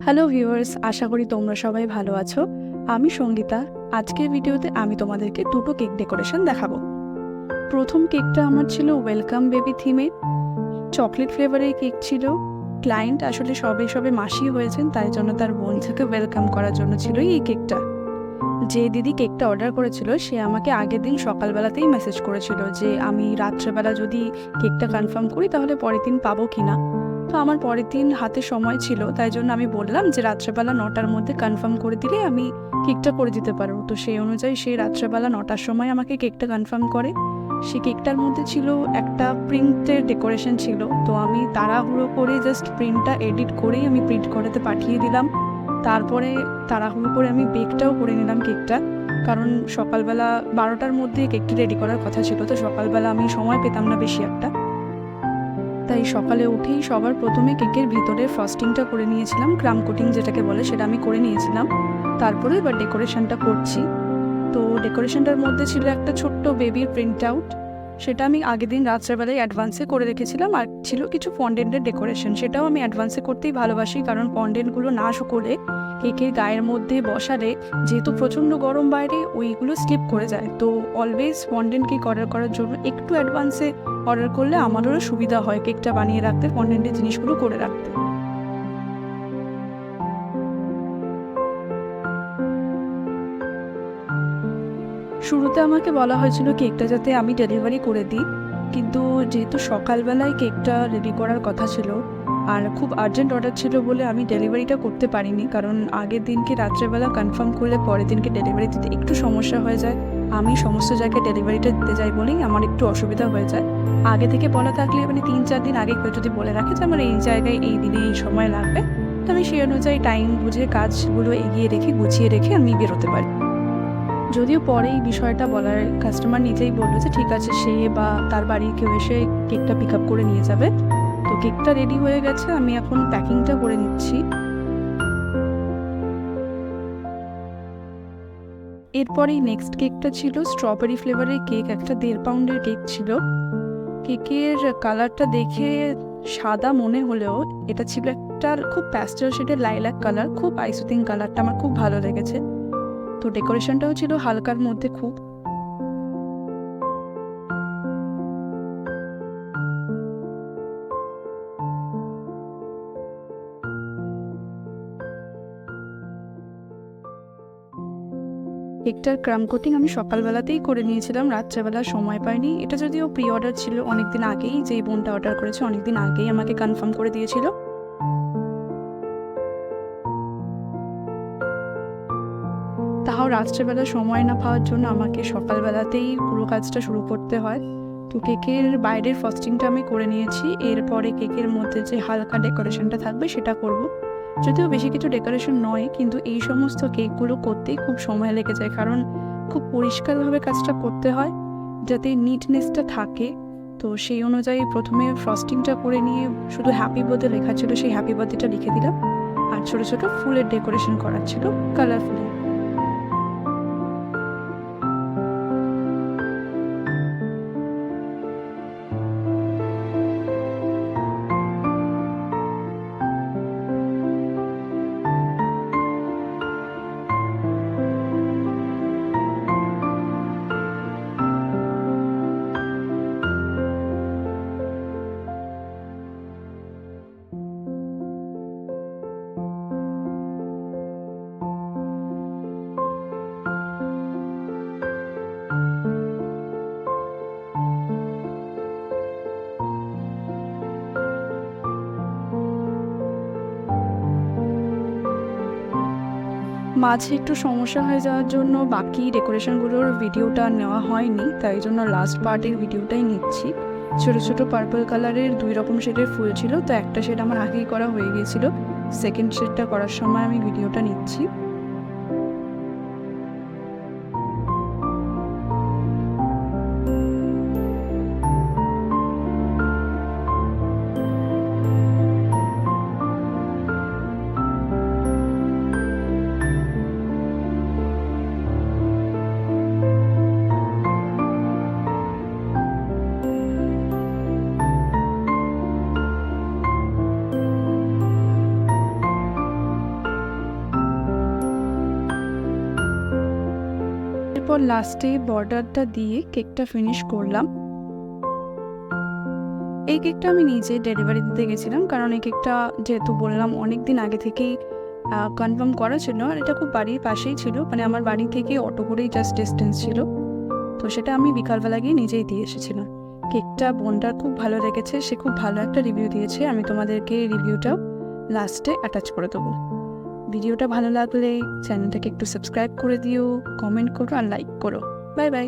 Hello viewers, আশা করি তোমরা সবাই ভালো আছো। আমি সঙ্গীতা। আজকের ভিডিওতে আমি তোমাদেরকে দুটো কেক ডেকোরেশন দেখাবো। প্রথম কেকটা আমার ছিল ওয়েলকাম বেবি থিমে, চকলেট ফ্লেভারের কেক ছিল। ক্লায়েন্ট আসলে সবে সবে মাসি হয়েছেন, তাই জন্য তার বোনকে ওয়েলকাম করার জন্য ছিল এই কেকটা। যে দিদি কেকটা অর্ডার করেছিল সে আমাকে আগের দিন সকালবেলাতেই মেসেজ করেছিল যে আমি রাত্রেবেলা যদি কেকটা কনফার্ম করি তাহলে পরের দিন পাবো কিনা। তো আমার পরের দিন হাতে সময় ছিল, তাই জন্য আমি বললাম যে রাত্রেবেলা 9টার মধ্যে কনফার্ম করে দিলে আমি কেকটা করে দিতে পারবো। তো সেই অনুযায়ী সে রাত্রেবেলা 9টার সময় আমাকে কেকটা কনফার্ম করে। সেই কেকটার মধ্যে ছিল একটা প্রিন্টের ডেকোরেশন ছিল, তো আমি তাড়াহুড়ো করে জাস্ট প্রিন্টটা এডিট করেই আমি প্রিন্ট করাতে পাঠিয়ে দিলাম। তারপরে তাড়াহুড়ো করে আমি বেকটাও করে নিলাম কেকটা, কারণ সকালবেলা 12টার মধ্যে কেকটা রেডি করার কথা ছিল। তো সকালবেলা আমি সময় পেতাম না বেশি একটা, তাই সকালে উঠেই সবার প্রথমে কেকের ভিতরে ফ্রস্টিংটা করে নিয়েছিলাম, ক্রাম কোটিং যেটাকে বলে সেটা আমি করে নিয়েছিলাম। তারপরে এবার ডেকোরেশনটা করছি। তো ডেকোরেশনটার মধ্যে ছিল একটা ছোট্ট বেবির প্রিন্ট আউট, সেটা আমি আগের দিন রাত্রেবেলায় অ্যাডভান্সে করে রেখেছিলাম। আর ছিল কিছু ফন্ডেন্টের ডেকোরেশন, সেটাও আমি অ্যাডভান্সে করতেই ভালোবাসি, কারণ ফন্ডেন্টগুলো না শুকোলে কেকের গায়ের মধ্যে বসালে, যেহেতু প্রচণ্ড গরম বাইরে, ওইগুলো স্লিপ করে যায়। তো অলওয়েজ ফন্ডেন্ট কেক অর্ডার করার জন্য একটু অ্যাডভান্সে অর্ডার করলে আমাদেরও সুবিধা হয় কেকটা বানিয়ে রাখতে, ফন্ডেন্টের জিনিসগুলো করে রাখতে। শুরুতে আমাকে বলা হয়েছিল কেকটা যাতে আমি ডেলিভারি করে দিই, কিন্তু যেহেতু সকালবেলায় কেকটা রেডি করার কথা ছিল আর খুব আর্জেন্ট অর্ডার ছিল বলে আমি ডেলিভারিটা করতে পারিনি, কারণ আগের দিনকে রাত্রেবেলা কনফার্ম করলে পরের দিনকে ডেলিভারি দিতে একটু সমস্যা হয়ে যায়। আমি সমস্ত জায়গায় ডেলিভারিটা দিতে যাই বলেই আমার একটু অসুবিধা হয়ে যায়। আগে থেকে বলা থাকলে, মানে 3-4 দিন আগে কেউ যদি বলে রাখে যে আমার এই জায়গায় এই দিনে এই সময় লাগবে, তো আমি সেই অনুযায়ী টাইম বুঝে কাজগুলো এগিয়ে রেখে গুছিয়ে রেখে আমি বেরোতে পারি। যদিও পরে এই বিষয়টা বলার কাস্টমার নিজেই বললো যে ঠিক আছে, সে বা তার বাড়ির কেউ এসে কেকটা পিক আপ করে নিয়ে যাবে। তো কেকটা রেডি হয়ে গেছে, আমি এখন প্যাকিংটা করে নিচ্ছি। এরপরেই নেক্সট কেকটা ছিল স্ট্রবেরি ফ্লেভারের কেক, একটা 1.5 পাউন্ডের কেক ছিল। কেকের কালারটা দেখে সাদা মনে হলেও এটা ছিল একটা খুব প্যাস্টেল শেডের লাইলাক কালার, খুব আইসুথিং কালারটা আমার খুব ভালো লেগেছে। তো ডেকোরেশনটাও ছিল হালকার মধ্যে খুব। কেকটার ক্রাম কোটিং আমি সকালবেলাতেই করে নিয়েছিলাম, রাত্রেবেলা সময় পাইনি। এটা যদিও প্রি অর্ডার ছিল অনেকদিন আগেই, যেই বোনটা অর্ডার করেছে অনেকদিন আগেই আমাকে কনফার্ম করে দিয়েছিল। তাও রাত্রেবেলা সময় না পাওয়ার জন্য আমাকে সকালবেলাতেই পুরো কাজটা শুরু করতে হয়। তো কেকের বাইরের ফ্রস্টিংটা আমি করে নিয়েছি, এরপরে কেকের মধ্যে যে হালকা ডেকোরেশনটা থাকবে সেটা করব। যদিও বেশি কিছু ডেকোরেশন নয়, কিন্তু এই সমস্ত কেকগুলো করতেই খুব সময় লেগে যায়, কারণ খুব পরিষ্কারভাবে কাজটা করতে হয় যাতে নিটনেসটা থাকে। তো সেই অনুযায়ী প্রথমে ফ্রস্টিংটা করে নিয়ে শুধু হ্যাপি বার্থডে লেখা ছিল, সেই হ্যাপি বার্থডেটা লিখে দিলাম। আর ছোটো ছোটো ফুলের ডেকোরেশন করার ছিল, কালারফুল। মাঝে একটু সমস্যা হয়ে যাওয়ার জন্য বাকি ডেকোরেশনগুলোর ভিডিওটা নেওয়া হয়নি, তাই জন্য লাস্ট পার্টের ভিডিওটাই নিচ্ছি। ছোটো ছোটো পার্পল কালারের 2 রকম শেডের ফুল ছিল, তো একটা শেড আমার আগেই করা হয়ে গিয়েছিল, সেকেন্ড শেডটা করার সময় আমি ভিডিওটা নিচ্ছি। তারপর লাস্টে বর্ডারটা দিয়ে কেকটা ফিনিশ করলাম। এই কেকটা আমি নিজে ডেলিভারি দিতে গেছিলাম, কারণ এই কেকটা যেহেতু বললাম অনেক দিন আগে থেকেই কনফার্ম করা ছিল, আর এটা খুব বাড়ির পাশেই ছিল, মানে আমার বাড়ি থেকে অটো করেই জাস্ট ডিস্টেন্স ছিল। তো সেটা আমি বিকালবেলা গিয়ে নিজেই দিয়ে এসেছিলাম। কেকটা বোনটার খুব ভালো লেগেছে, সে খুব ভালো একটা রিভিউ দিয়েছে। আমি তোমাদেরকে রিভিউটাও লাস্টে অ্যাটাচ করে দেবো। ভিডিওটা ভালো লাগলে চ্যানেলটাকে একটু সাবস্ক্রাইব করে দিও, কমেন্ট করো আর লাইক করো। Bye bye.